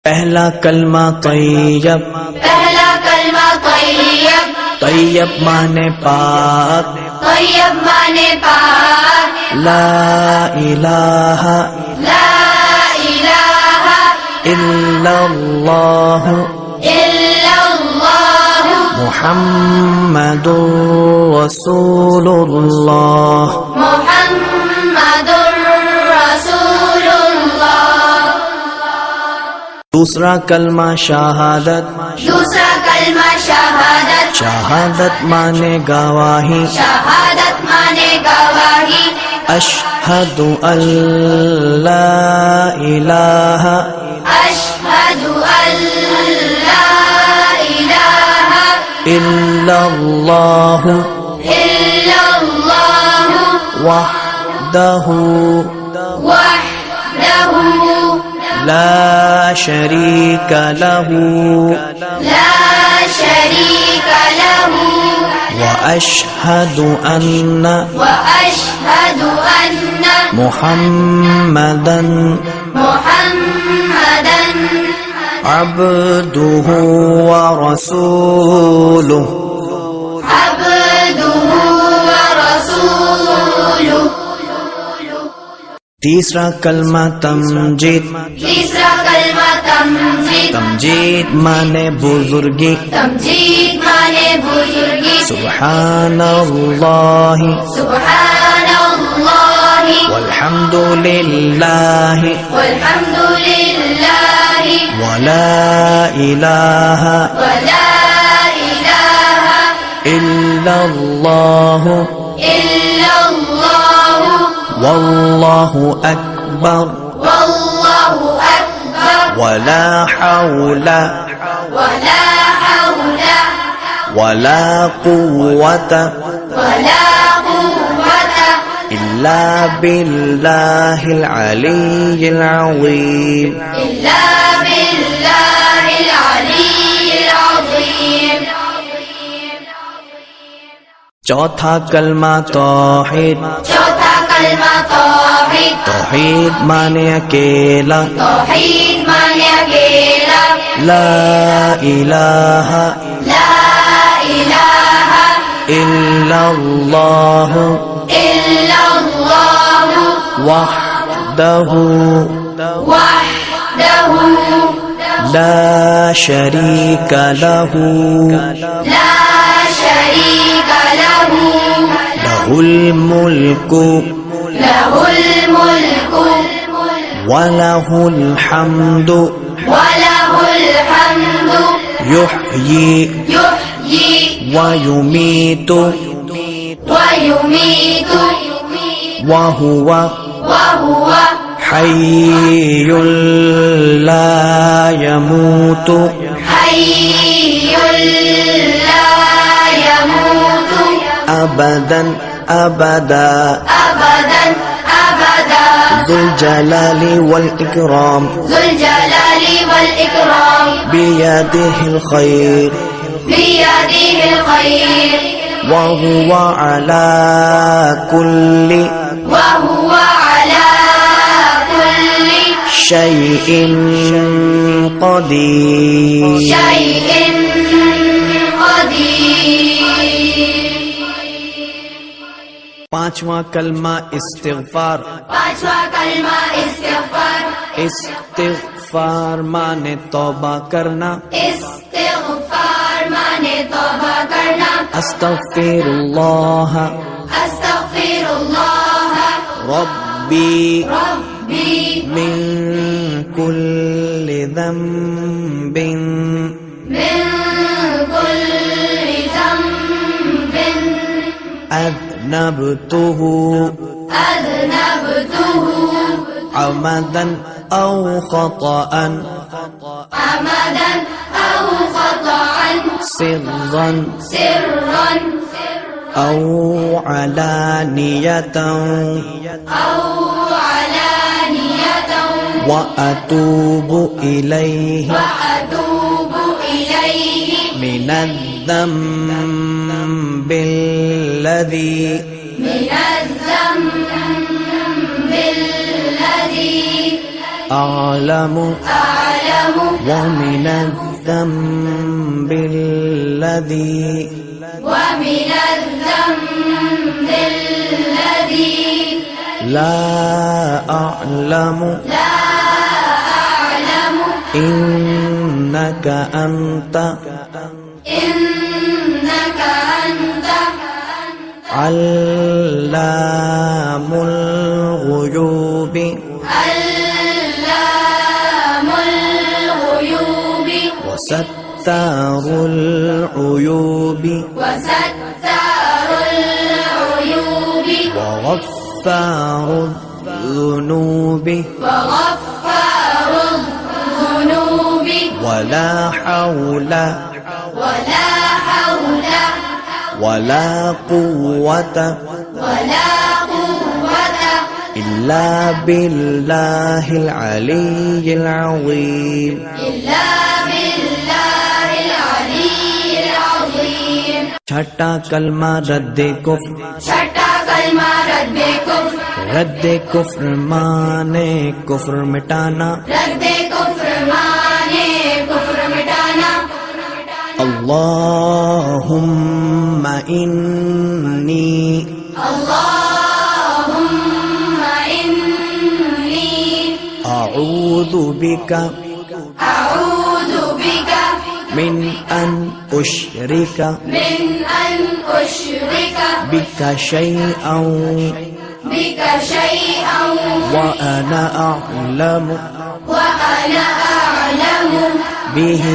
पहला कलमा तैयब, पहला कलमा तैयब, तैयब माने पाक, तैयब माने पाक, ला इलाहा ला इलाहा इल्लल्लाह इल्लल्लाह मुहम्मदुर रसूलुल्लाह। मुहम्मदुर रसूलुल्लाह। दूसरा कलमा शहादत, दूसरा कलमा शहादत, शहादत माने गवाही, शहादत माने गवाही, अशहदु अल्ला इलाहा अशहदु अल्ला इलाहा इल्लल्लाह इल्लल्लाह वहदहु वहदहु ला शरीक लहू ला शरीक लहू व अशहदु अन्ना वअशहदु अन्न मुहम्मदन मुहम्मदन अब्दुहु व रसूलुहु। अब्दुहु व रसूलुहु। तीसरा कलमा तमजीद, तीसरा कलमा तमजीद, तमजीद माने बुजुर्गी, तमजीद माने बुजुर्गी, सुब्हानल्लाहि सुब्हानल्लाहि वल्हम्दुलिल्लाहि वल्हम्दुलिल्लाहि वला इलाहा वला इलाहा इल्लल्लाह इल्लल्लाह वल्लाहु अकबर वल्लाहु अकबर वला हौला वला हौला वला कुव्वता वला कुव्वता इल्ला बिल्लाहिल अलिय्यिल अज़ीम। इल्ला बिल्लाहिल अलिय्यिल अज़ीम। चौथा कलमा तौहीद, चौथा कलमा तौहीद, तौहीद माने अकेला, तौहीद माने अकेला, ला इलाहा ला इलाहा इल्लल्लाह इल्लल्लाह वहदहु वहदहु ला शरीक लहू ला शरीक लहू लहुल मुल्कु लहुल मुल्कु वलहुल हम्दु वलहुल हम्दु युह्यी युह्यी वयुमीतु वयुमीतु वहुव वहुव हय्युल ला यमूतु हय्युल ला यमूतु अबदन अबदा अबदन अबदा ज़ुल जलालि वल इकराम ज़ुल जलालि वल इकराम बियदिहिल खैर बियदिहिल खैर वहुव अला कुल्लि वहुव अला कुल्लि शैइन क़दीर। शैइन क़दीर। पांचवा कलमा इस्तिग़फ़ार, पांचवा कलमा इस्तिग़फ़ार, इस्तिग़फ़ार माने तौबा करना, इस्तिग़फ़ार माने तौबा करना, अस्तग़फ़िरुल्लाह अस्तग़फिरुल्लाह रब्बी रब्बी मिन कुल्लि ज़ंबिन मिन कुल्लि ज़ंबिन अज़नबतुहु अज़नबतुहु अमदन औ ख़तअन अमदन औ ख़तअन सिर्रन सिर्रन औ अलानियतन औ अलानियतन व अतूबु इलैहि वअतूबु इलैहि मिनज़्ज़म्बिल्लज़ी मिनज़्ज़म्बिल्लज़ी أعلم ومن الذنب الذي ومن الذنب الذي لا أعلم إنك أنت علام الغيوب وستار العيوب وغفار الذنوب ولا حول ولا قوة إلا بالله العلي العظيم छठा कलमा रद्दे कुफ्र रद्दे कुफ्र माने कुफ्र मिटाना अल्लाहुम्मा इन्नी अऊज़ु बिका من أن أشرك بك شيئا وأنا أعلم به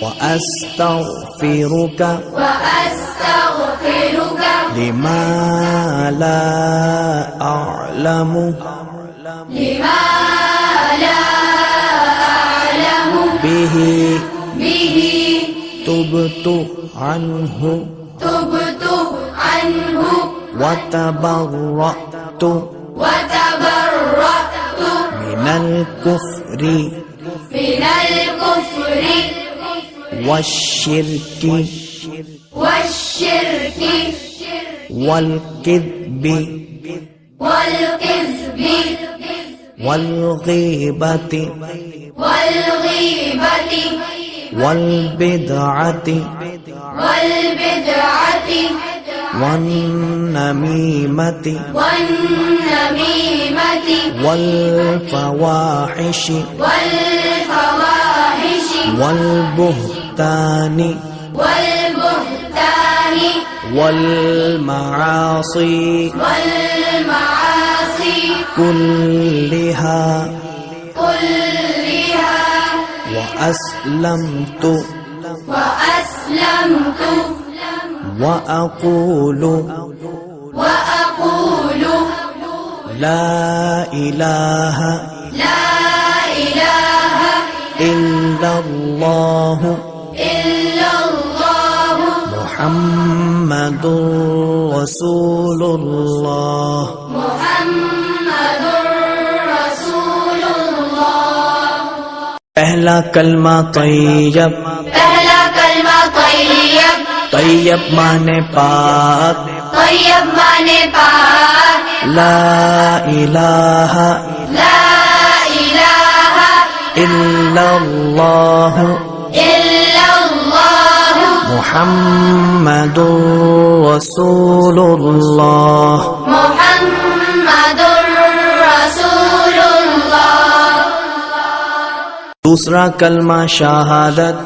وأستغفرك لما لا أعلم به تبت عنه وتبرأت من الكفر والشرك والكذب والغيبة والبدعة والنميمة والفواحش والبهتان والمعاصي كلها وأسلمت وأقول لا إله إلا الله محمد رسول الله पहला कलमा तैयब तैयब माने पाक ला इलाहा इल्लल्लाह मुहम्मदुर रसूलुल्लाह दूसरा कलमा शहादत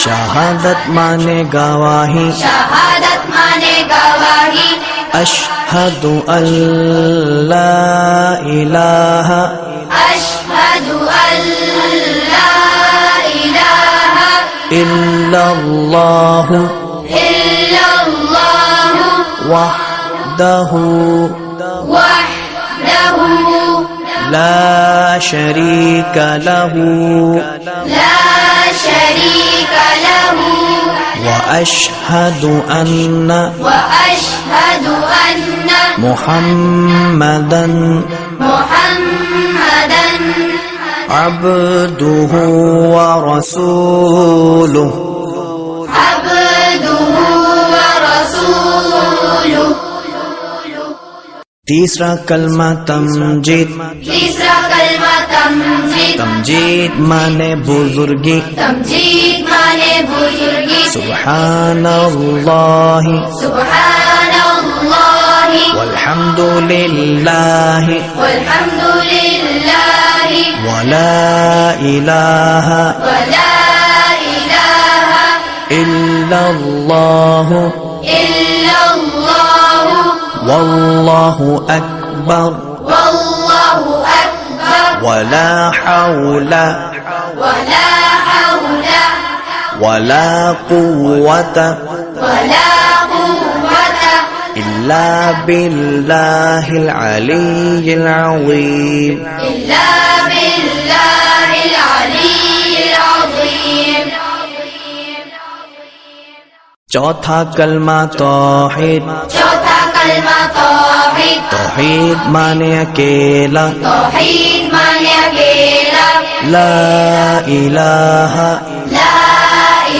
शहादत माने गवाही अशहदु अल्ला इलाहा इल्लल्लाह वहदहु لا شريك له وأشهد أن محمدا عبده ورسوله तीसरा कलमा तमजीद। तीसरा कलमा तमजीद। तमजीद माने बुजुर्गी। तमजीद माने बुजुर्गी। सुब्हानल्लाहि सुब्हानल्लाहि वल्हम्दुलिल्लाहि वल्हम्दुलिल्लाहि वला इलाहा वला इलाहा इल्लल्लाहु इल्लल्लाहु वल्लाहु अकबर वल्लाहु अकबर वला हौला वला हौला वला कुव्वता वला कुव्वता इल्ला बिल्लाहिल अलिय्यिल अज़ीम। इल्ला बिल्लाहिल अलिय्यिल अज़ीम। चौथा कलमा तौहीद। चौथा कलमा तौहीद। तौहीद माने अकेला। तौहीद माने अकेला। ला इलाहा ला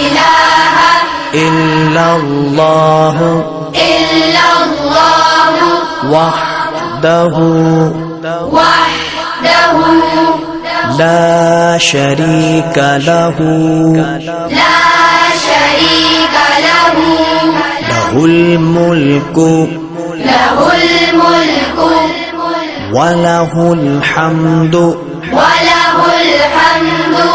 इलाहा इल्लल्लाहु इल्लल्लाहु वहदहु वहदहु ला शरीका लहु ला शरीका लहु लहुल मुल्कु लहुल मुल्कु वलहुल हम्दु वलहुल हम्दु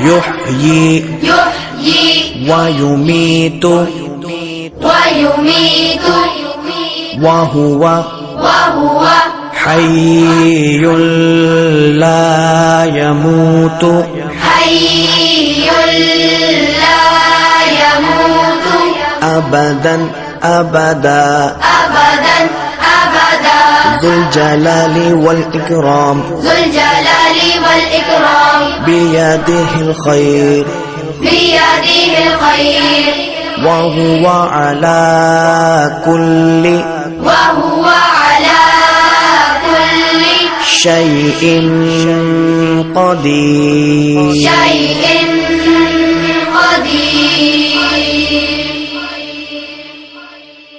युह्यी युह्यी वयुमीतु वयुमीतु वहुवा वहुव हय्युल ला यमूतु हय्युल ला यमूतु अबदन अबदा अबदन अबदा ज़ुल जलाली वल इकराम ज़ुल जलाली वल इकराम बियदिहिल खैर बियदिहिल खैर वहुवा अला कुल्ली वहुव अला कुल्ली शैइन क़दीर। शैइन क़दीर।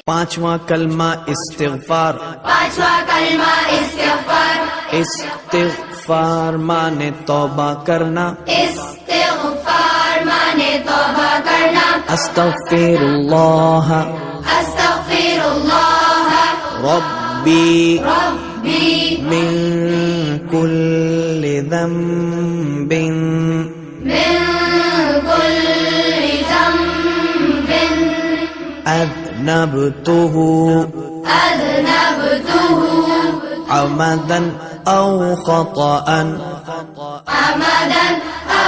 पांचवा कलमा इस्तिग़फ़ार। पांचवा कलमा इस्तिग़फ़ार। इस्तिग़फ़ार माने तौबा करना। इस्तिग़फ़ार माने तौबा करना। अस्तग़फ़िरुल्लाह अस्तग़फ़िरुल्लाह रब्बी रब्बी मिन कुल्लि ज़ंबिन मिन कुल्लि ज़ंबिन अज़नबतुहु अज़नबतुहु अमदन औ ख़तअन अमदन औ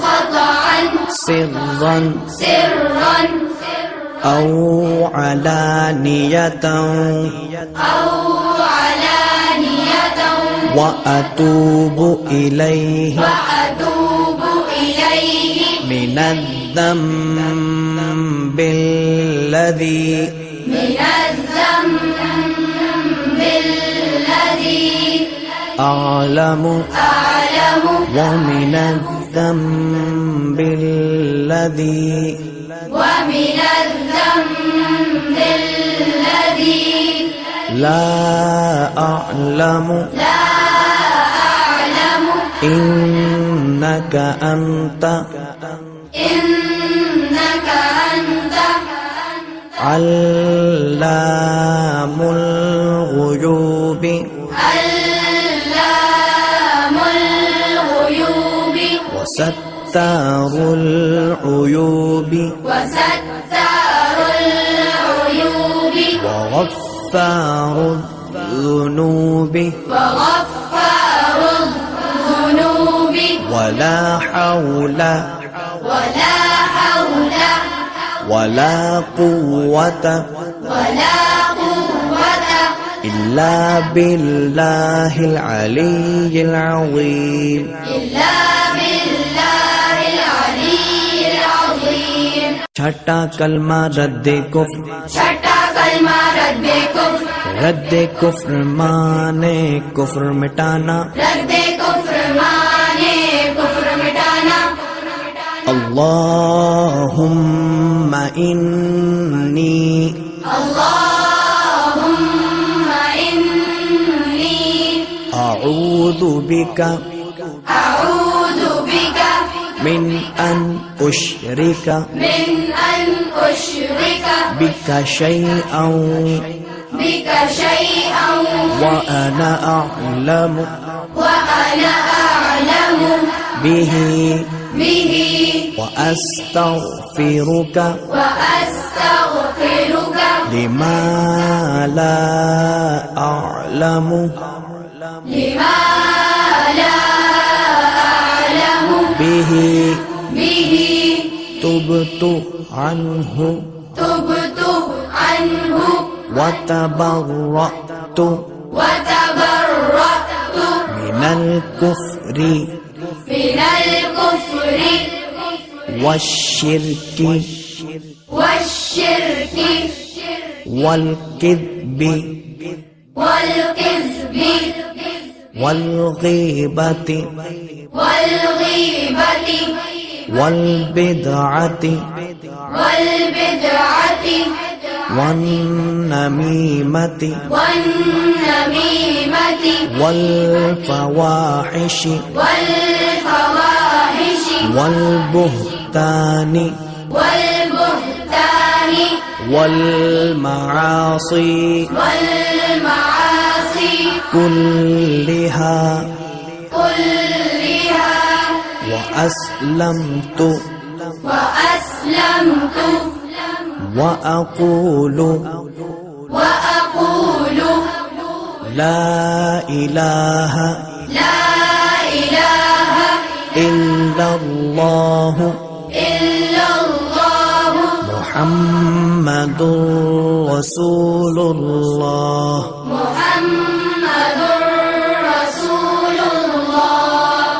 ख़तअन सिर्रन सिर्रन औ अलानियतन औ अलानियतन व अतूबु इलैहि वअतूबु इलैहि मिनज़्ज़म्बिल्लज़ी मिनज़्ज़म्बिल्लज़ी अअलमु अअलमु व मिनज़्ज़म्बिल्लज़ी वमिनज़्ज़म्बिल्लज़ी ला अअलमु ला अअलमु इन्नक अन्त इन्नक अन्त अल्लामुल गुयूबि अल्लामुल गुयूबि वसत्तारुल उयूबि वसत्तारुल उयूबि वगफ्फारुल ज़ुनूबि वगफ्फारुल ज़ुनूबि वला हौला वला हौला वला कुव्वता वला कुव्वता इल्ला बिल्लाहिल अलिय्यिल अज़ीम। इल्ला बिल्लाहिल अलिय्यिल अज़ीम। छठा कलमा रद्दे कुफ्र। छठा कलमा रद्दे कुफ्र। रद्दे कुफ्र माने कुफ्र मिटाना। रद्दे कुफ्र माने कुफ्र मिटाना। अल्लाहुम्मा इन्नी अल्लाहुम्मा इन्नी بك أعوذ بك من أن أشرك من أن أشرك بك شيئا بك شيئا وأنا أعلم وأنا أعلم به به وأستغفرك وأستغفرك لما لا أعلم لما لا أعلم به به تبت عنه تبت عنه وتبرأت وتبرأت من الكفر من الكفر والشرك والشرك والكذب والكذب والغيبة والغيبة والبدعة والبدعة والنميمة والنميمة والفواحش والفواحش والبهتان والبهتان والمعاصي والمعاصي كلها كلها وأسلمت وأسلمت وأقول لا إله لا إله إلا الله إلا الله محمد رسول الله محمد رسول الله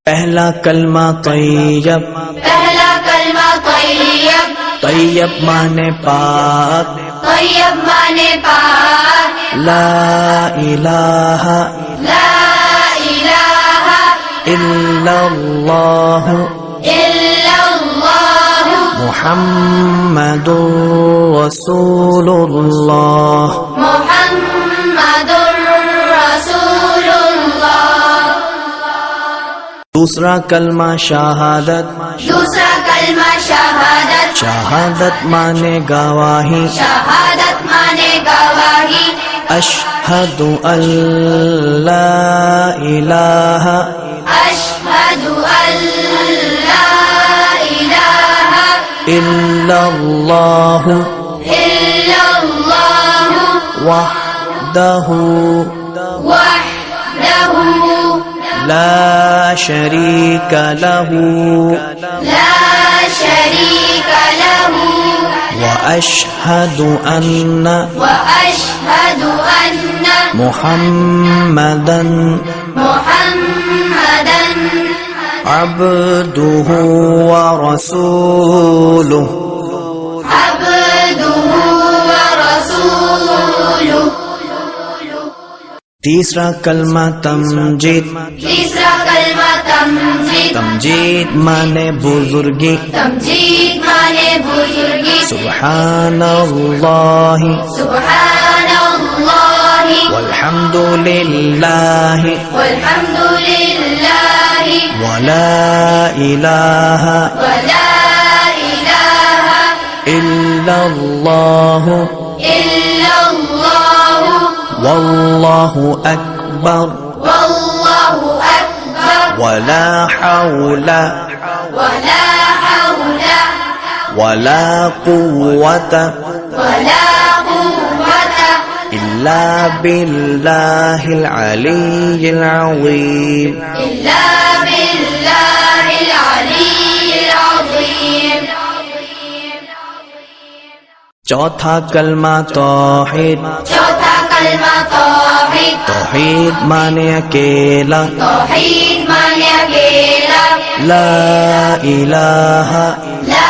पहला कलमा तैयब पहला कलमा तैयब तैयब माने पाक तैयब माने पाक ला इलाहा ला इलाहा इल्लल्लाह इल्लल्लाह मुहम्मदुर रसूलुल्लाह मुहम्मदुर रसूलुल्लाह दूसरा कलमा शहादत दूसरा कलमा शहादत शहादत माने गवाही शहादत माने गवाही अशहदु अल्ला इलाहा अशहदु अल्ला इलाहा इल्लल्लाह इल्लल्लाह वहदहु वहदहु ला शरीक लहू ला शरीक लहू وأشهد أن وأشهد أن محمدا محمدا عبده ورسوله عبده ورسوله तीसरा कलमा तमजीद तीसरा कलमा तमजीद तमजीद माने बुजुर्गी तमजीद माने बुजुर्गी सुब्हानल्लाह सुब्हानल्लाह वल्हम्दुलिल्लाह वल्हम्दुलिल्लाह वला इलाहा वला इलाहा इल्लल्लाह इल्लल्लाह वल्लाहु अकबर والله أكبر ولا حول ولا حول ولا قوة ولا قوة إلا بالله العلي العظيم إلا بالله العلي العظيم चौथा कलमा तौहीद चौथा कलमा तौहीद तौहीद माने अकेला तौहीद माने अकेला ला इलाहा ला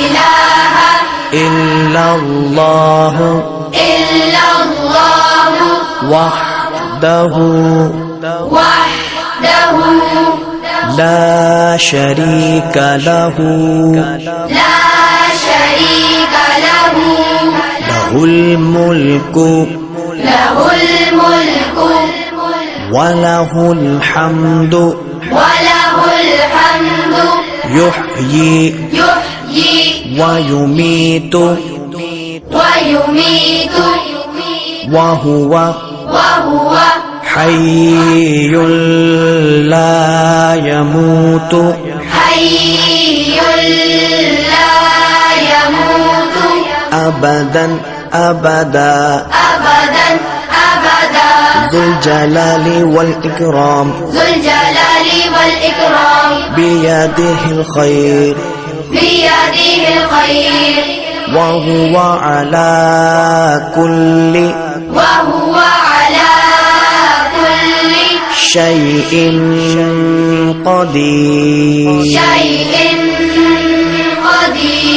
इलाहा इल्लल्लाह इल्लल्लाह वहदहु वहदहु ला शरीक लहू ला शरीक लहू लहुल मुल्कु लहुल मुल्कु وله الحمد وله الحمد يحيي يحيي ويميت ويميت وهو وهو حي لا يموت حي لا يموت أبدا أبدا أبدا أبدا ذو الجلال والإكرام ذو الجلال والإكرام بيده الخير بيده الخير وهو على كل وهو على كل شيء قدير شيء قدير.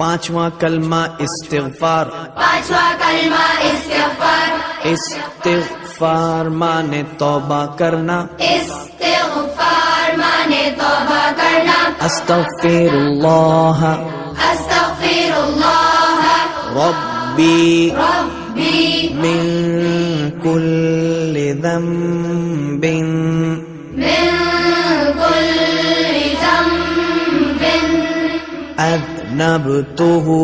पांचवा कलमा इस्तिगफार पांचवा कलमा इस्तिगफार इस्तिगफार माने तौबा करना इस्तिगफार माने तौबा करना अस्तगफिरुल्लाह अस्तगफिरुल्लाह रब्बी रब्बी मिन कुल्लि ज़ंबिन मिन कुल्लि ज़ंबिन अज़नबतुहु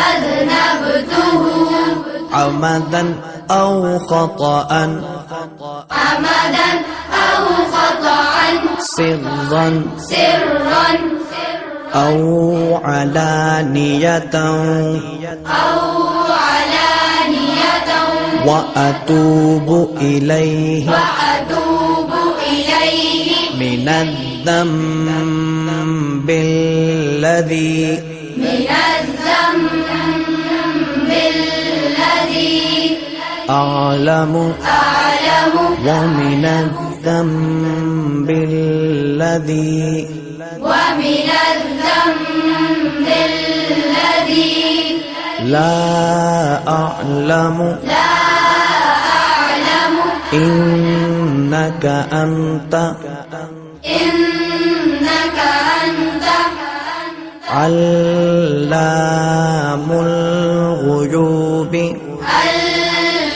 अज़नबतुहु अमदन औ ख़तअन अमदन औ ख़तअन सिर्रन सिर्रन औ अलानियतन औ अलानियतन وأتوب إليه وأتوب إليه من الذنب الذي من الذنب الذي أعلم أعلم ومن الذنب الذي ومن الذنب الذي لا أعلم لا أعلم إنك أنت إنك أنت علام الغيوب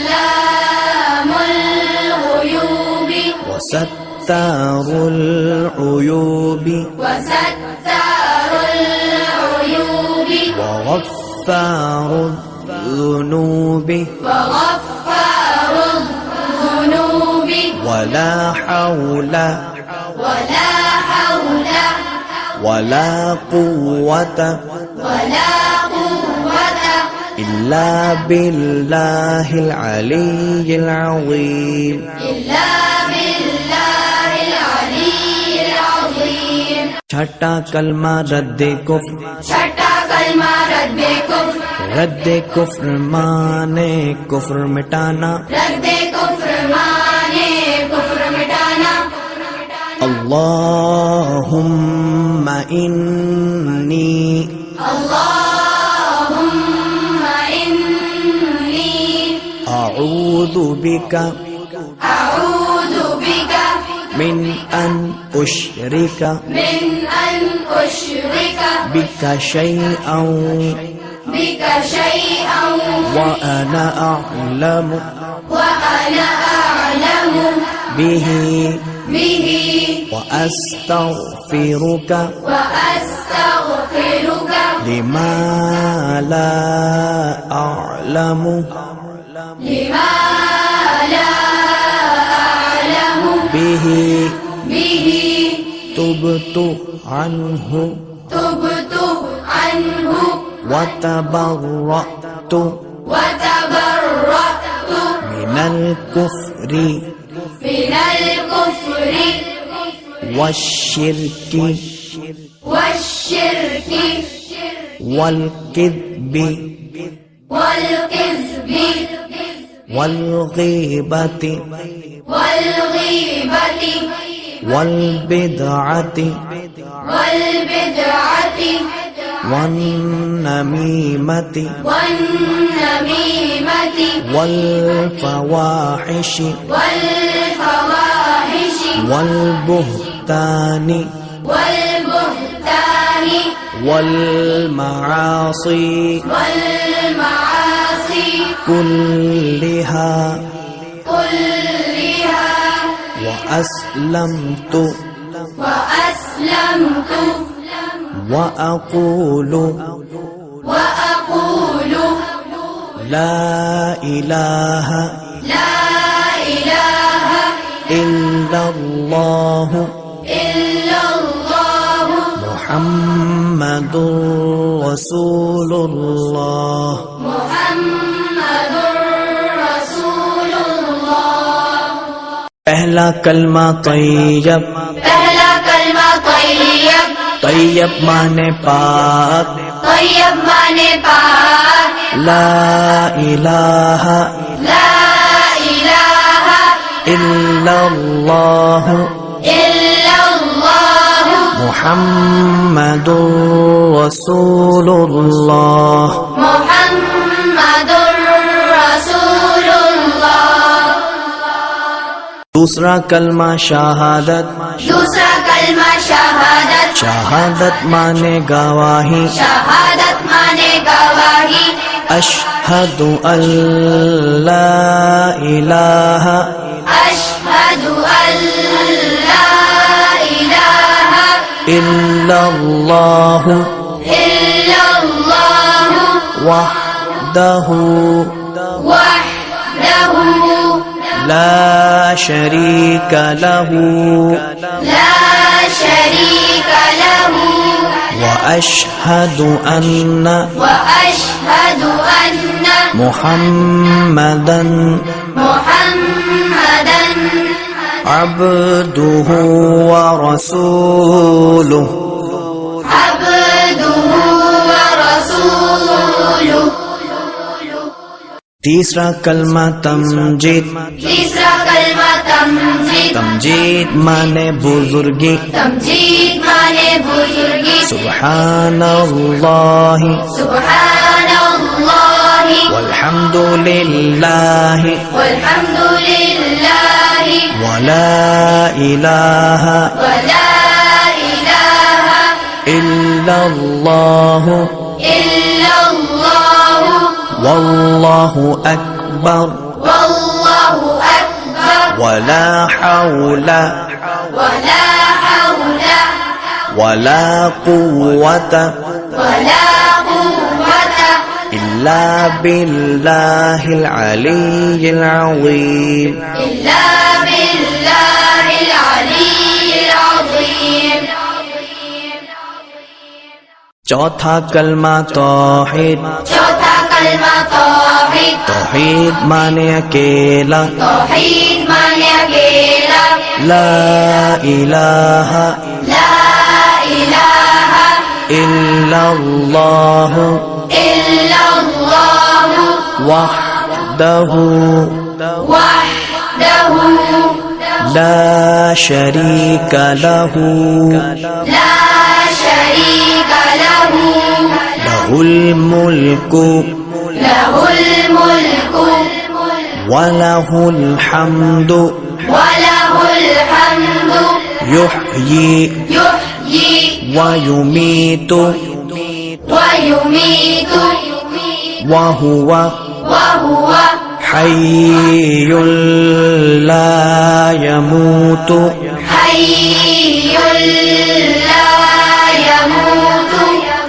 علام الغيوب وستار العيوب وستار العيوب وغفار الذنوب وغفار الذنوب ولا حول ولا حول ولا قوة ولا قوة إلا بالله العلي العظيم إلا بالله العلي العظيم. छठा कलमा रद्द कुफ्र छठा कलमा रद्द कुफ्र रद्द कुफ्र माने कुफ्र मिटाना रद्द कुफ्र माने कुफ्र मिटाना अल्लाहुम्मा इन्नी अल्लाहुम्मा इन्नी अऊज़ु बिका अऊज़ु बिका मिन अन उश्रिका मिन अन उश्रिका बिका शैअन बिक शैअन व अना अअलमु وأنا أعلم به به وأستغفرك وأستغفرك لما لا أعلم لما لا أعلم به به تبت عنه تبت عنه وتبرأت وتبرأت من الكفر من الكفر والشرك والشرك والكذب والكذب والغيبة والغيبة والبدعة والبدعة والنميمة والنميمة والفواحش والفواحش والبهتان والبهتان والمعاصي والمعاصي كلها كلها وأسلمت وأسلمت وأقول وأقول لا إله لا إله إلا الله إلا الله محمد رسول الله محمد رسول الله पहला कलमा तैयब पहला कलमा तैयब तैयब माने पाक तैयब माने पाक ला इलाहा ला इलाहा इल्लल्लाह इल्लल्लाह मुहम्मदुर रसूलुल्लाह मुहम्मदुर रसूलुल्लाह दूसरा कलमा शहादत दूसरा कलमा शहादत शहादत माने गवाही शहादत माने गवाही अशहदु अल्ला इलाहा अशहदु अल्ला इलाहा इल्लल्लाह इल्लल्लाह वहदहु वहदहु ला शरीक लहू ला शरीक लहु وأشهد أن وأشهد أن محمدا محمدا عبده ورسوله عبده ورسوله तीसरा कलमा तमजीद तीसरा कलमा तमजीद तमजीद माने बुजुर्गी तमजीद माने बुजुर्गी सुब्हानल्लाह सुब्हानल्लाह वल्हम्दुलिल्लाह वल्हम्दुलिल्लाह वला इलाहा वला इलाहा इल्लल्लाह इल्लल्लाह वल्लाहु अकबर والله أكبر ولا حول ولا حول ولا قوة ولا قوة إلا بالله العلي العظيم إلا بالله العلي العظيم चौथा कलमा तौहीद चौथा कलमा तौहीद तौहीद माने अकेला तौहीद माने अकेला ला इलाहा ला इलाहा इल्लल्लाह इल्लल्लाह वहदहु वहदहु ला शरीक लहू ला शरीक लहु लहुल मुल्कु लहुल मुल्कु वलहुल हम्दु वलहुल हम्दु युह्यी युह्यी वयुमीतु वयुमीतु वहुव वहुव हय्युल ला यमूतु हय्युल ला यमूतु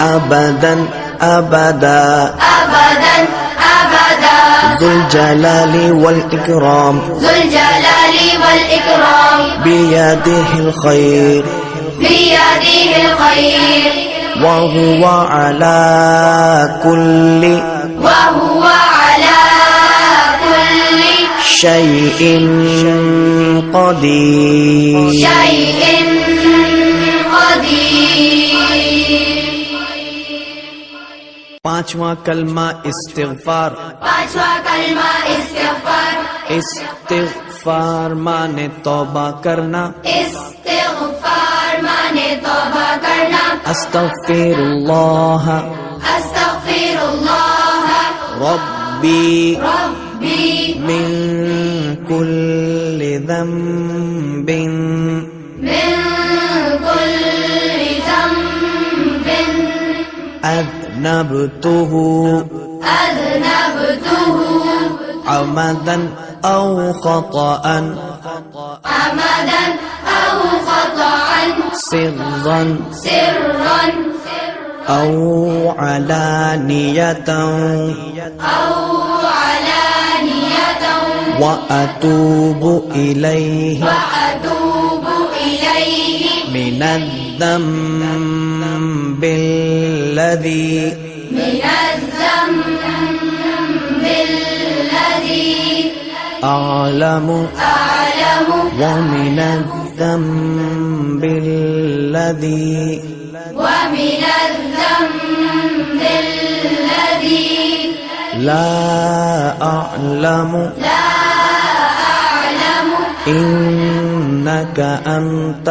अबदन अबदा अबदन अबदा ذुल जलालि वल इकराम ذुल जलालि वल इकराम बियदिहिल खैर बियदिहिल खैर वहुव अला कुल्लि وهو على كل شيء قدير شيء قدير पांचवा कलमा इस्तिगफार पांचवा कलमा इस्तिगफार इस्तिगफार माने तौबा करना इस्तिगफार माने तौबा करना अस्तगफिरुल्लाह अस्तगफिरुल्लाह रब्बी रब्बी मिन कुल्लि ज़ंबिन من كل ذنب أذنبته أذنبته عمدا أو خطأ عمدا أو خطأ سرا سرا أو علانية أو علانية وأتوب إليه وأتوب إليه من الذنب الذي من الذنب الذي أعلم أعلم ومن الذنب الذي ومن الذنب الذي لا أعلم لا أعلم إنك أنت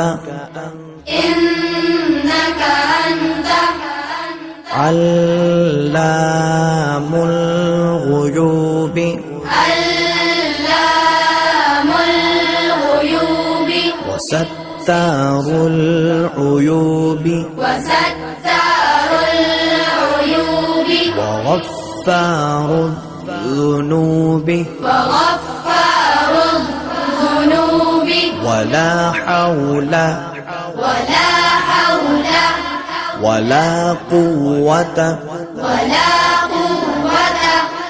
إنك أنت علام الغيوب علام الغيوب وستار العيوب وستار العيوب وغفار الذنوب وغفار الذنوب ولا حول ولا حول ولا قوة ولا قوة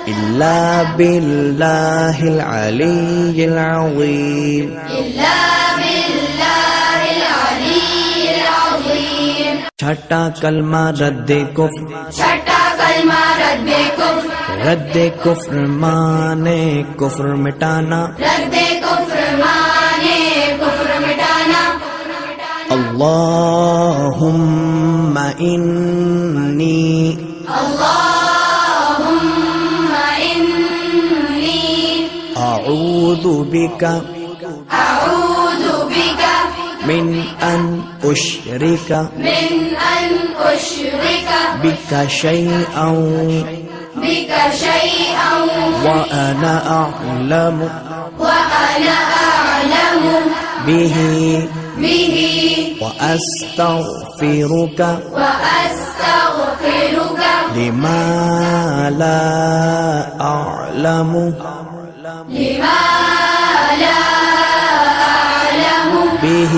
إلا بالله العلي العظيم إلا بالله العلي العظيم छठा कलमा रद्द कुफ्र छठा कलमा रद्द कुफ्र रद्द कुफ्र माने कुफ्र मिटाना रद्द कुफ्र माने कुफ्र मिटाना اللهم إني اللهم إني أعوذ بك أعوذ بك من أن أشرك من أن أشرك بك شيئا بك شيئا وأنا أعلم وأنا أعلم به به وأستغفرك وأستغفرك لما لا أعلم لما لا أعلم به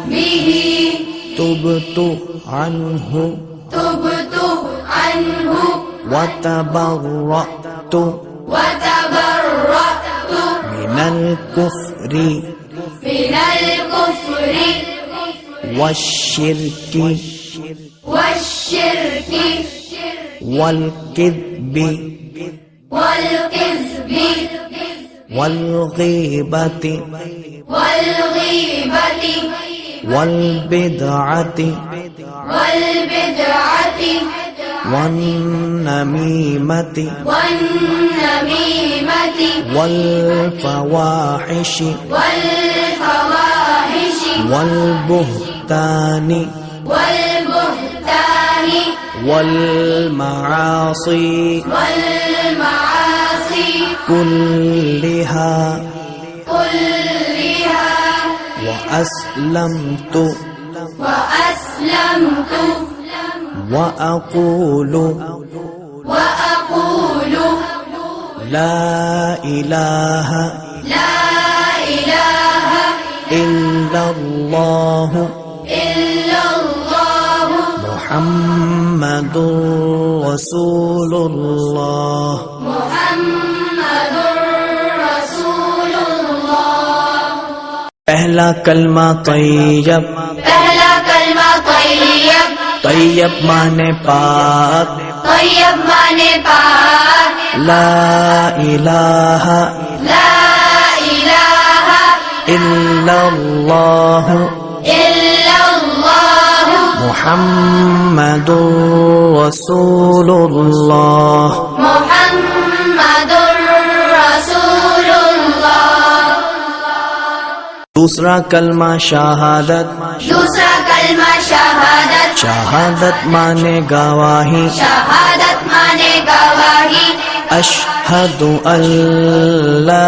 به تبت عنه تبت عنه وتبرأت وتبرأت من الكفر من الكفر والشرك والشرك والكذب والكذب والغيبة والغيبة والبدعة والبدعة والنميمة والنميمة والفواحش والفواحش والبهتان والبهتان والمعاصي والمعاصي كلها كلها وأسلمت وأسلمت وأقول وأقول لا إله لا إله إلا الله إلا الله محمد رسول الله محمد رسول الله पहला कलमा तैयब पहला कलमा तैयब तैयब माने पाक तैयब माने पाक ला इलाहा ला इलाहा इल्लल्लाह इल्लल्लाह मुहम्मदुर रसूलुल्लाह मुहम्मदुर रसूलुल्लाह दूसरा कलमा शहादत दूसरा कलमा शहादत शहादत माने गवाही शहादत माने गवाही अशहदु अल्ला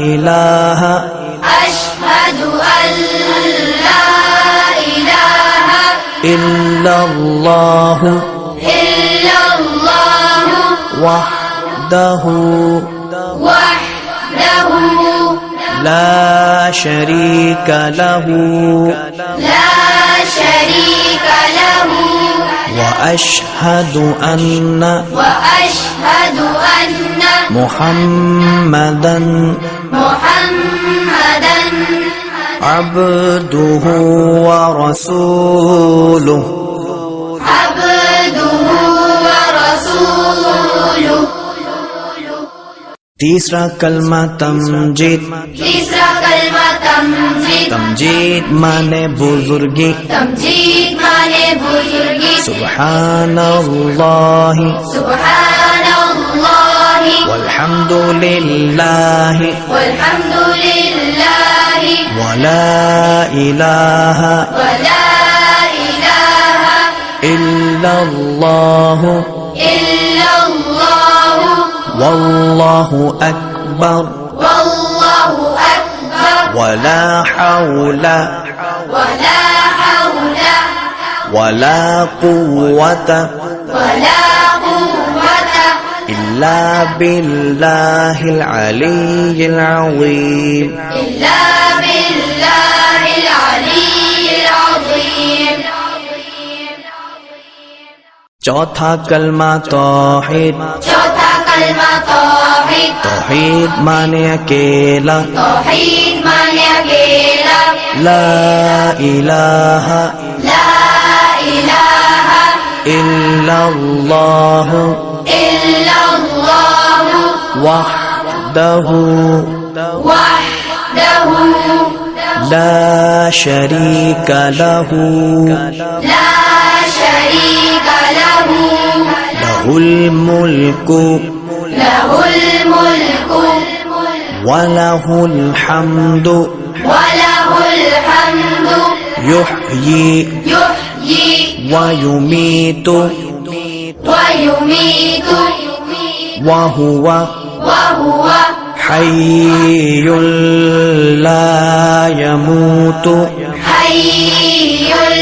इलाहा अशहदु अल्ला इलाहा इल्लल्लाह इल्लल्लाह वहदहु وحده لا شريك له لا شريك له وأشهد أن وأشهد أن محمدا محمدا عبده ورسوله عبده ورسوله तीसरा कलमा तमजीद तीसरा कलमा तमजीद तमजीद माने बुजुर्गी तमजीद माने बुजुर्गी सुब्हानल्लाह सुब्हानल्लाह वल्हम्दुलिल्लाह वल्हम्दुलिल्लाह वला इलाहा वला इलाहा इल्लल्लाह इल्लल्लाह वल्लाहु अकबर والله أكبر वला हौला ولا حول वला कुव्वता ولا قوة إلا بالله العلي العظيم إلا بالله العلي العظيم चौथा कलमा तौहीद चौथा कलमा तौहीद तौहीद माने अकेला तौहीद माने अकेला ला इलाहा ला इलाहा इल्लल्लाह इल्लल्लाह वहदहु वहदह ला शरीक लहु ला शरीक लहु लहुल मुल्कु लहुल मुल्कु वलहुल हम्दु वलहुल हम्दु युह्यी युह्यी वयुमीतु वयुमीतु वहुव वहुव हय्युल ला यमूतु हय्युल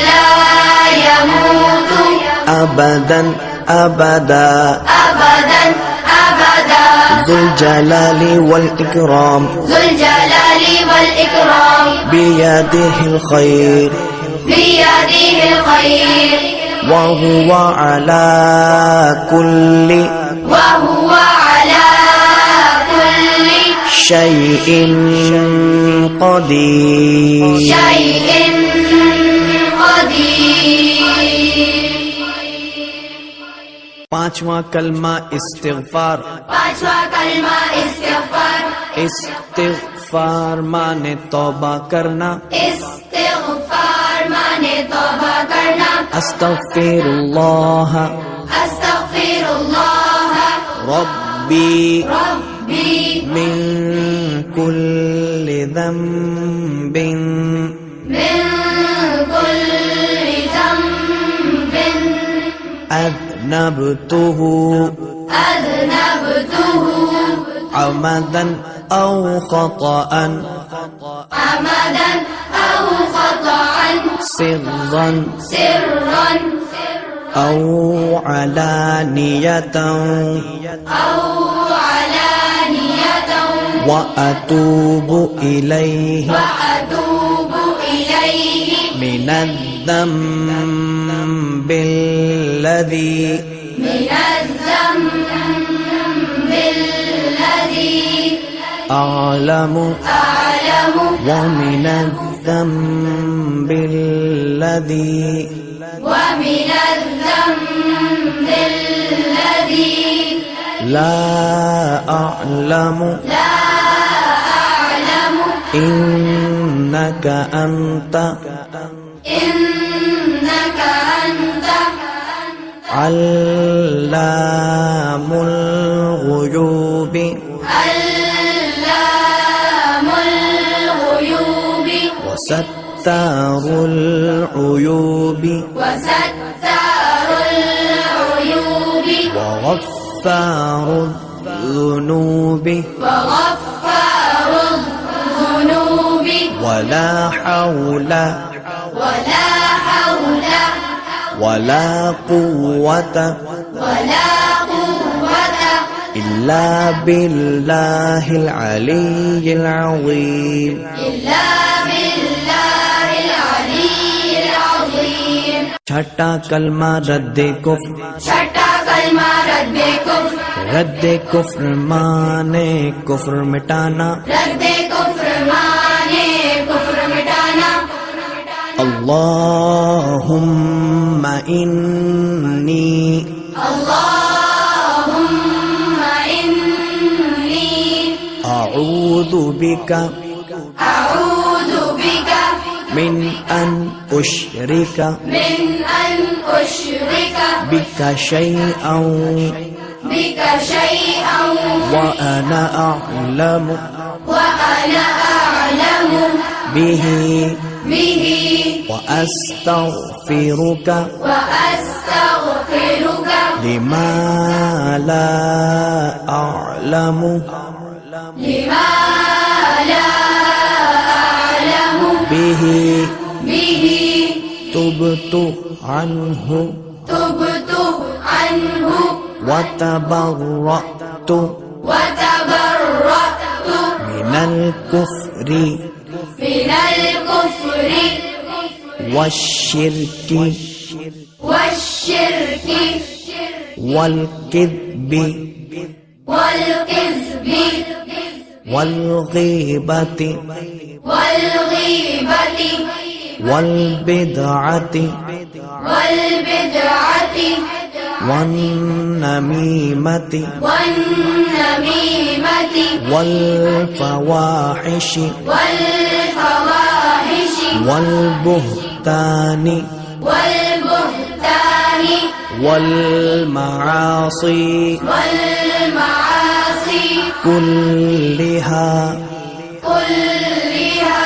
ला यमूतु अबदन अबदा अबदन अबदा ذुल जलाली वल इकराम ذुल जलाली वल इकराम बियदिहिल खैर बियदिहिल खैर वहुव अला कुल्ली وهو على كل شيء قدير شيء قدير पांचवा कलमा इस्तिगफार पांचवा कलमा इस्तिगफार इस्तिगफार माने तौबा करना इस्तिगफार माने तौबा करना अस्तगफिरुल्लाह अस्तगफिरुल्लाह रब्बी रब्बी मिन कुल्लि ज़ंबिन من كل ذنب अज़नबतुहु أذنبته अमदन औ ख़तअन عمدا أو خطأ सिर्रन سرا औ अलानियतन أو علانية वअतूबु इलैहि وأتوب إليه मिनज़्ज़म्बिल्लज़ी من الذنب الذي अअलमु أعلم ومن الذنب الذي ومن الذنب الذي لا أعلم لا أعلم إنك أنت إنك أنت علام الغيوب علام الغيوب وستار العيوب وستار العيوب وغفار الذنوب وغفار الذنوب ولا حول ولا حول ولا قوة ولا قوة إلا بالله العلي العظيم إلا بالله العلي العظيم छठा कलमा रद्दे कुफ्र छठा कलमा रद्दे कुफ्र रद्दे कुफ्र माने कुफ्र मिटाना रद्दे कुफ्र माने कुफ्र मिटाना अल्लाहुम्मा इन्नी अल्लाहुम्मा इन्नी अऊज़ु बिका अऊज़ु बिका मिन अन उश्रिका मिन अन उश्रिका बिका शैअन बिक शैअन व अना अअलमु वअना अअलमु बिही बिही व अस्तगफिरुका वअस्तगफिरुक लिमा ला अअलमु लिमा ला अअलमु बिही बिही तुबतु अन्हु तुबतु अन्हु व तबर्रअतु वतबर्रअतु मिनल कुफ्रि मिनल कुफ्रि वश्शिर्कि वश्शिर्कि वल्किद्बि वल्किज़्बि वल्गीबति वल्गीबति वल्बिदअति वल्बिदअति वन्नमीमति वन्नमीमति वल्फवाहिशि वल्फवाहिश वल्बुहतानि वल्बुहतान वल्मआसि वल्मआसि कुल्लिहा कुल्लिहा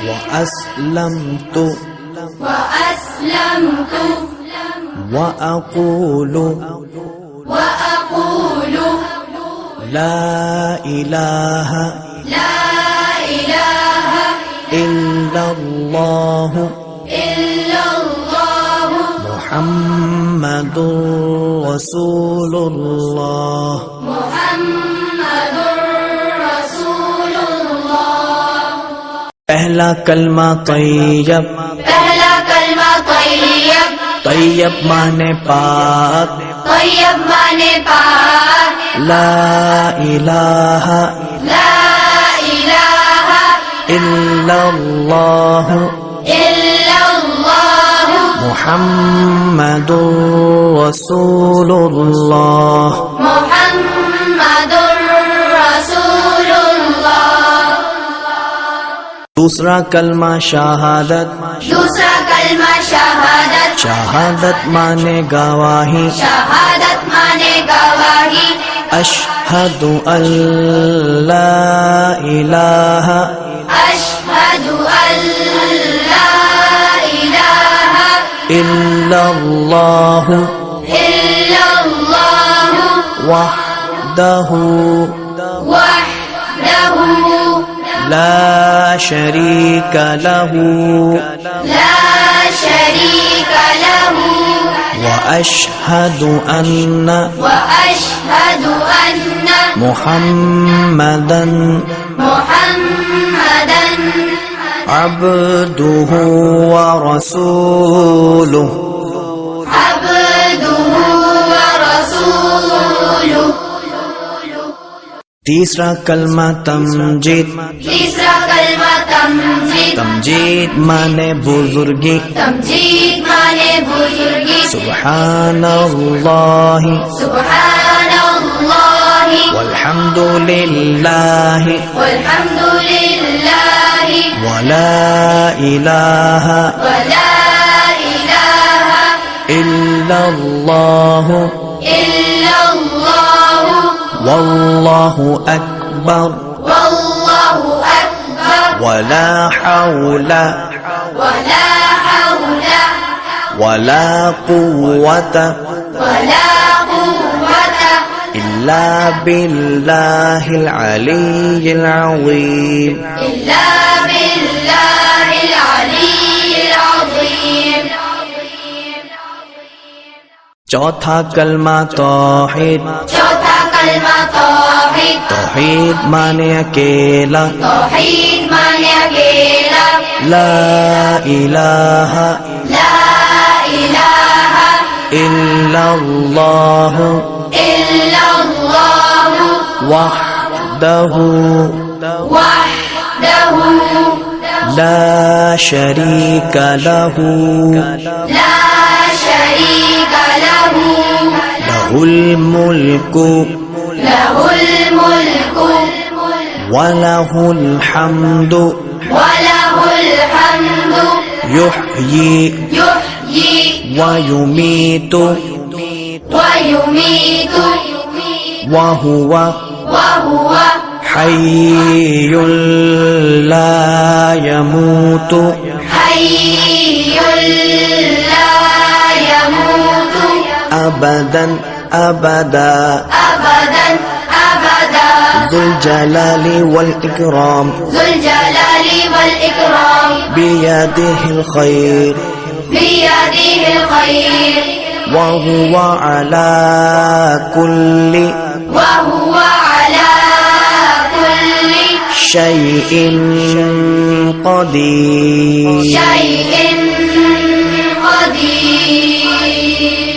वअस्लमतु वअस्लमतु वअक़ूलु वअक़ूल ला इलाहा ला इलाहा इल्लल्लाह इल्लल्लाह मुहम्मदुर रसूलुल्लाह मुहम्मदुर रसूलुल्लाह। पहला कलमा तय्यब पहला कलमा तय्यब तय्यब माने पाक तय्यब माने पाक ला इलाहा ला इलाहा इल्लल्लाह इल्लल्लाह मुहम्मदुर रसूलुल्लाह मुहम्मदुर रसूलुल्लाह। दूसरा कलमा शहादत दूसरा कलमा शहादत शहादत माने गवाही शहादत माने गवाही अशहदु अल्ला इलाहा अशहदु अल्ला इलाहा इल्लल्लाह इल्लल्लाह वहदहु वहदहु ला शरीका लहु ला शरीक लहु वअशहदु अन्न वअशहदु अन्न मुहम्मदन मुहम्मदन अब्दुहु व रसूलुहु अब्दुहु व रसूलुहु। तीसरा कलमा तमजीद तीसरा कलमा तमजीद तमजीद माने बुजुर्गी तमजीद माने बुजुर्गी सुब्हानल्लाहि सुब्हानल्लाहि वल्हम्दुलिल्लाहि वल्हम्दुलिल्लाहि वला इलाहा वला इलाहा इल्लल्लाह इल्लल्लाह वल्लाहु अकबर वल्लाहु अकबर वला हौला वला हौला वला कुव्वता वला कुव्वत इल्ला बिल्लाहिल अलिय्यिल अज़ीम। इल्ला बिल्लाहिल अलिय्यिल अज़ीम। चौथा कलमा तौहीद चौथा कलमा तौहीद माने अकेला, तौहीद माने अकेला, ला इलाहा ला इलाहा इल्लल्लाह इल्लल्लाह वहदहु वहदहु ला शरीका लहु ला शरीका लहु लहुल मुल्कु लहुल मुल्कु वलहुल हम्दु वलहुल हम्दु युह्यी युह्यी वयुमीतु वयुमीतु वहुव वहुव हय्युल ला यमूतु हय्युल ला यमूतु अबदन अबदा अबदन अबदा ज़ुल जलालि वल इकराम ज़ुल जलाली वल इकराम बियदिहिल खैर बियदिहिल खैर वहुव अला कुल्लि वहुव अला कुल्लि शैइन क़दीर। शैइन क़दीर।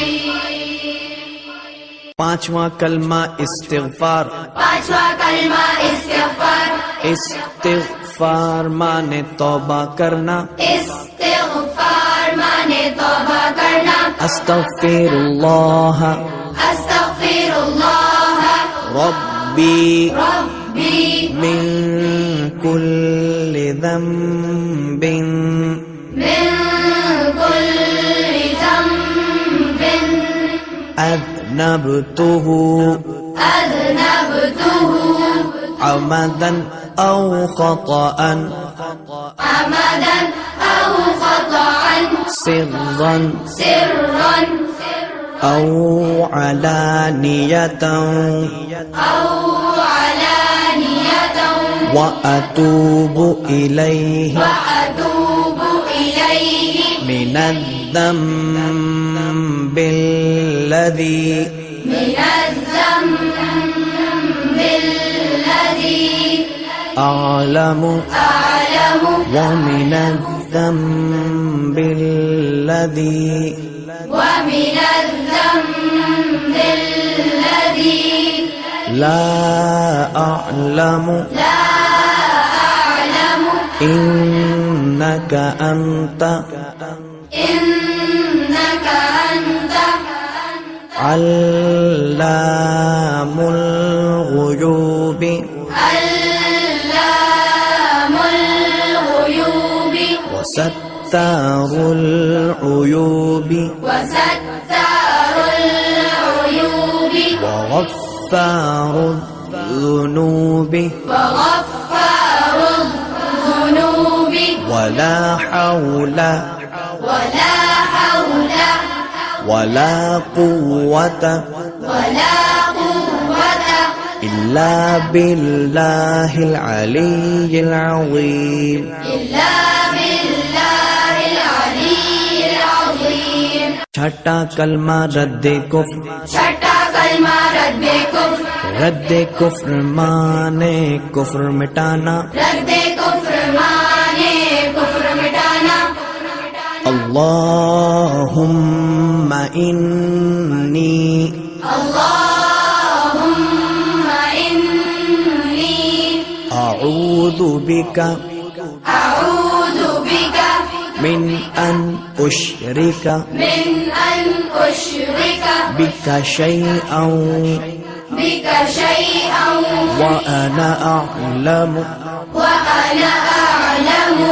पांचवा कलमा इस्तिग़फ़ार। पांचवा कलमा इस्तिग़फ़ार। इस्तिग़फ़ार माने तौबा करना, इस्तिग़फ़ार माने तौबा करना, अस्तग़फ़िरुल्लाह अस्तग़फ़िरुल्लाह रब्बी रब्बी मिन कुल्लि ज़ंबिन मिन कुल्लि ज़ंबिन अज़नबतुहु अज़नबतुहु अमदन औ ख़तअन अमदन औ ख़तअन सिर्रन सिर्रन औ अलानियतन औ अलानियतन व अतूबु इलैहि वअतूबु इलैहि मिनज़्ज़म्बिल्लज़ी मिनज़्ज़म्बिल्लज़ी अअलमु أعلم व मिनज़्ज़म्बिल्लज़ी ومن الذنب الذي ला अअलमु لا أعلم إنك أنت إنك أنت علام الغيوب علام الغيوب وستار العيوب وستار العيوب وغفار الذنوب وغفار الذنوب ولا حول ولا حول ولا قوة ولا قوة إلا بالله العلي العظيم إلا بالله العلي العظيم छठा कलमा रद्दे कुफ्र। छठा कलमा रद्दे कुफ्र। रद्दे कुफ्र माने कुफ्र मिटाना, रद्दे कुफ्र माने कुफ्र मिटाना। अल्लाहुम्मा इन्नी अल्लाहुम्मा इन्नी अऊज़ु बिका अऊज़ु बिका मिन अन उश्रिका मिन अन उश्रिका बिका शैअन बिका शैअन व अना अअलमु व अना अअलमु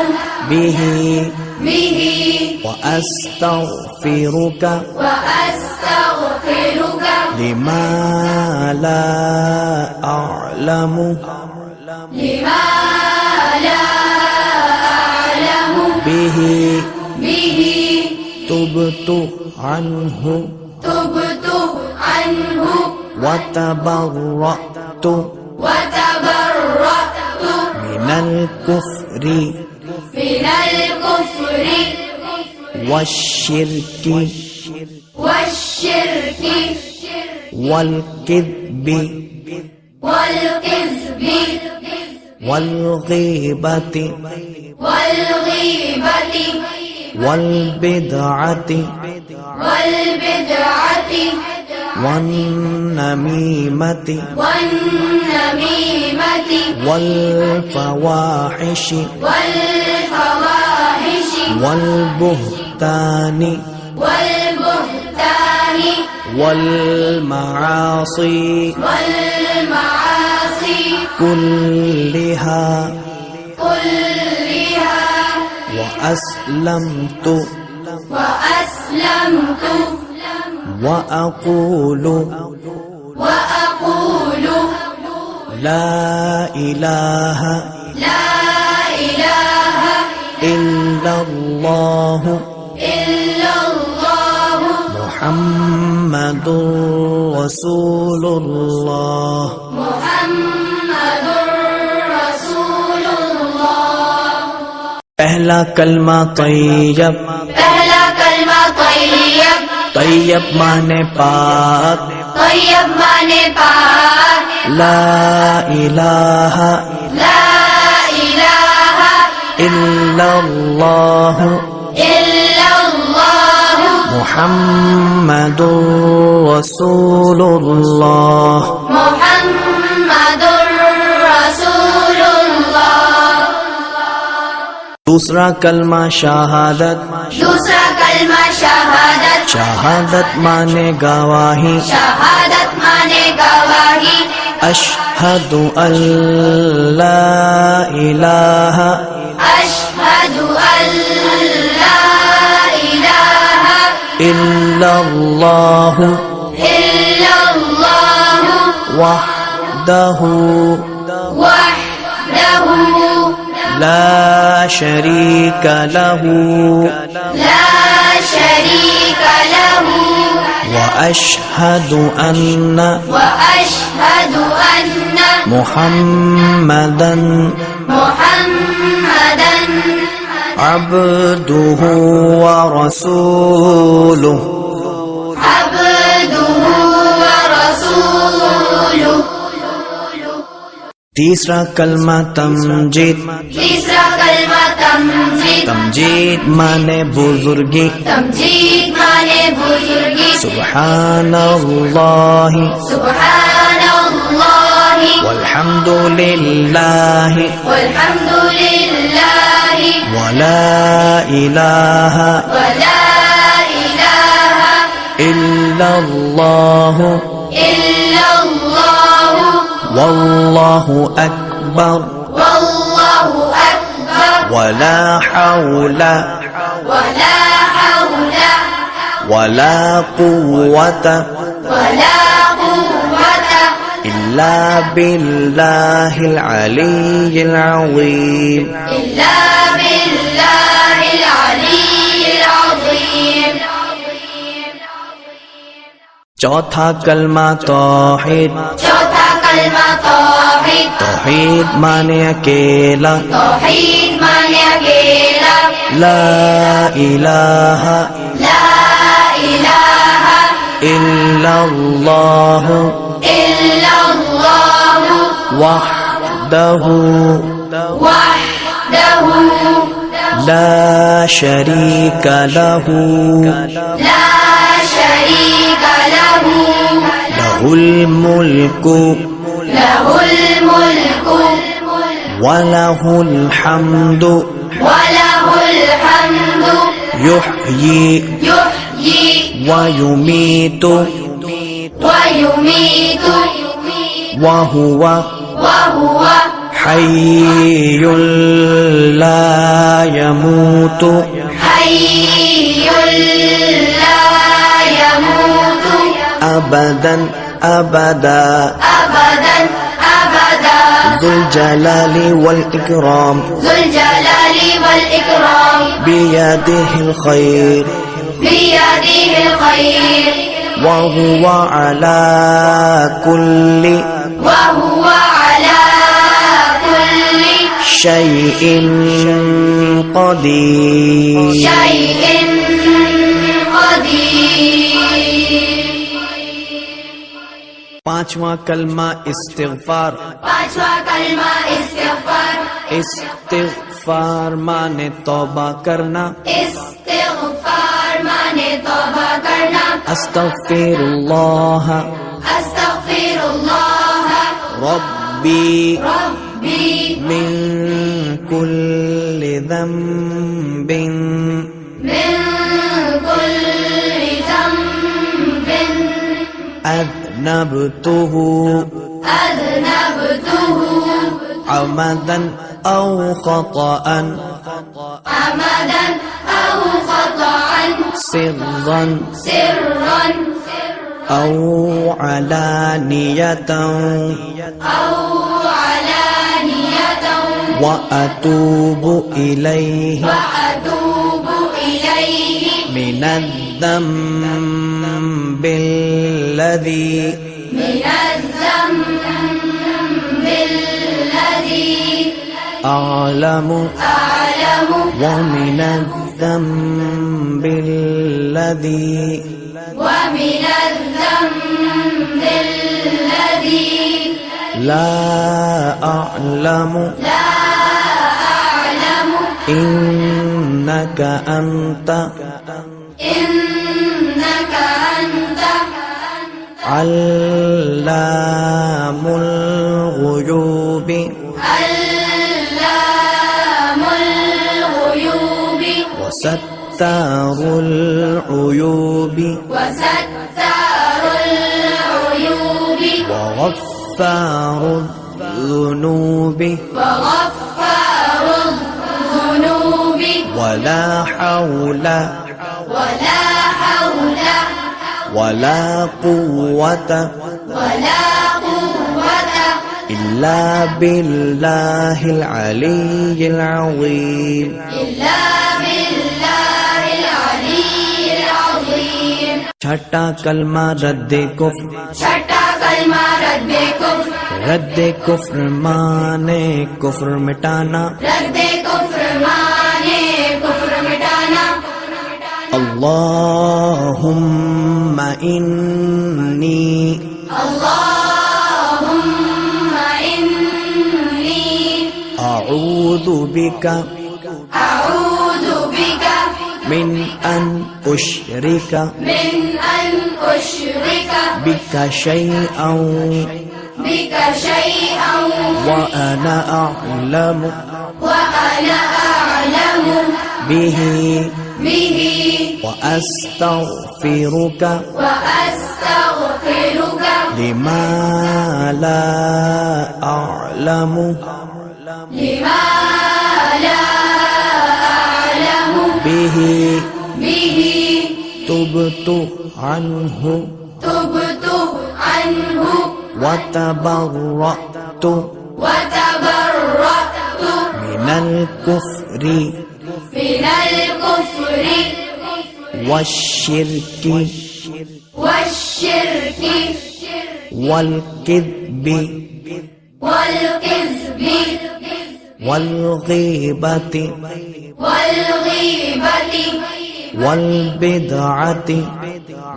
बिही बिही व अस्तग़फिरुका व अस्तग़फिरुका लिमा ला अअलमु लिमा ला अअलमु बिही बिही तुबतु अन्हु तुबतु अन्हु व तबर्रअतु व तबर्रअतु मिनल कुफ्रि मिनल कुफ्रि वश्शिर्कि वश्शिर्कि वल किद्बि والكذب والغيبة والغيبة والبدعة والبدعة والنميمة والنميمة والفواحش والفواحش والبهتان والبهتان والمعاصي والمعاصي كلها كلها وأسلمت وأسلمت وأقول وأقول لا إله لا إله إلا الله إلا الله محمد رسول الله محمد رسول الله पहला कलमा तैयब पहला कलमा तैयब तैयब माने पाक तैयब माने पाक ला इलाहा ला इलाहा इल्लल्लाह इल्लल्लाह मुहम्मदुर रसूलुल्लाह मुहम्मदुर रसूलुल्लाह दूसरा कलमा शहादत दूसरा कलमा शहादत शहादत माने गवाही शहादत माने गवाही अशहदु अल्ला इलाहा अशहदु अल्ला इलाहा इल्लल्लाह इल्लल्लाह वहदहु वहदहु ला शरीक लहू ला शरीक लहु وأشهد أن وأشهد أن محمدا محمدا عبده ورسوله عبده ورسوله तीसरा कलमा तमजीद तीसरा कलमा तमजीद तमजीद माने बुजुर्गी तमजीद माने बुजुर्गी सुब्हानल्लाह सुब्हानल्लाह वल्हम्दुलिल्लाह वल्हम्दुलिल्लाह वला इलाहा वला इलाहा इल्लल्लाह इल्लल्लाह वल्लाहु अकबर والله أكبر ولا حول ولا حول ولا قوة ولا قوة إلا بالله العلي العظيم إلا بالله العلي العظيم चौथा कलमा तौहीद चौथा कलमा तौहीद तौहीद माने अकेला तौहीद माने अकेला ला इलाहा ला इलाहा इल्लल्लाह इल्लल्लाह वहदहु वहदहु ला शरीक लहू ला शरीक लहु लहुल मुल्कु له الملك वलहुल हम्दु وله الحمد युह्यी يحيي वयुमीतु ويميت वहुव وهو حي لا يموت حي لا يموت أبدا أبدا أبدا أبدا ذو الجلال والإكرام ذو الجلال والإكرام بيده الخير بيده الخير وهو على كل وهو على كل شيء قدير شيء قدير पांचवा कलमा इस्तिग़फ़ार। पांचवा कलमा इस्तिग़फ़ार। इस्तिग़फ़ार माने तौबा करना। इस्तिग़फ़ार माने तौबा करना। अस्तग़फ़िरुल्लाह अस्तग़फ़िरुल्लाह रब्बी रब्बी मिन कुल्लि ज़ंबिन मिन कुल्लि ज़ंबिन अज़नबतुहु अज़नबतुहु अमदन औ ख़तअन अमदन औ ख़तअन सिर्रन सिर्रन औ अलानियतन औ अलानियतन व अतूबु इलैहि व अतूबु इलैहि मिनज़्ज़म्बिल्लज़ी मिनज़्ज़म्बिल्लज़ी अअलमु अअलमु व मिनज़्ज़म्बिल्लज़ी व मिनज़्ज़म्बिल्लज़ी ला अअलमु ला अअलमु इन्नक अन्त إنك أنت علام الغيوب علام الغيوب وستار العيوب وستار العيوب وغفار الذنوب وغفار الذنوب ولا حول ولا حول ولا قوة ولا قوة إلا بالله العلي العظيم إلا بالله العلي العظيم छठा कलमा रद्दे कुफ्र। छठा कलमा रद्दे कुफ्र। रद्दे कुफ्र माने कुफ्र मिटाना। रद्दे कुफ्र माने कुफ्र मिटाना। अल्लाहुम्मा इन्नी अल्लाहुम्मा इन्नी अऊज़ु बिका अऊज़ु बिका मिन अन उश्रिका मिन अन उश्रिका बिका शैअन बिका शैअन व अना अअलमु व अना अअलमु बिही बिही व अस्तग़फिरुका व अस्तग़फिरुका लिमा ला अअलमु लिमा ला अअलमु बिही बिही तुबतु अन्हु तुबतु अन्हु व तबर्रअतु व तबर्रअतु मिनल कुफ्रि मिनल कुफ्रि वश्शिर्कि वश्शिर्कि वल्किज़्बि वल्किज़्बि वल्गीबति वल्गीबति वल्बिदअति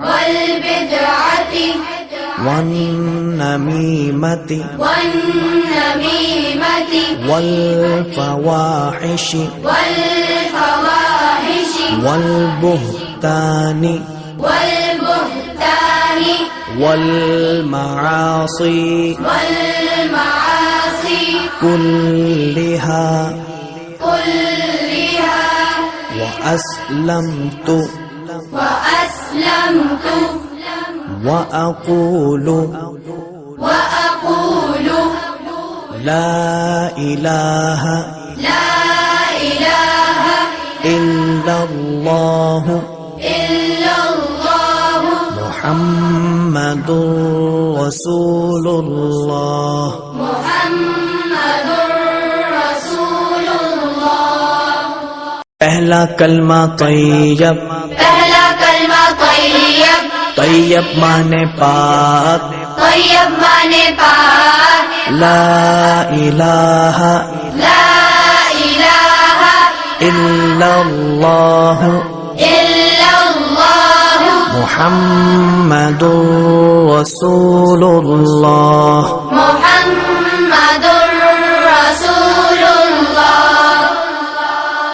वल्बिदअति वन्नमीमति वन्नमीमति वल्फवाहिशि वल्फवाहिशि वल्बुहतानि वल्बुहतानि वल्मआसि वल्मआसि कुल्लिहा कुल्लिहा वअस्लमतु وأسلمت وأقول وأقول لا إله لا إله إلا الله إلا الله محمد رسول الله محمد رسول الله पहला कलमा तैयब। पहला कलमा तैयब। तैयब माने पाक। तैयब माने पाक। ला इलाहा ला इलाहा इल्लल्लाह इल्लल्लाह মুহাম্মাদুর রাসূলুল্লাহ।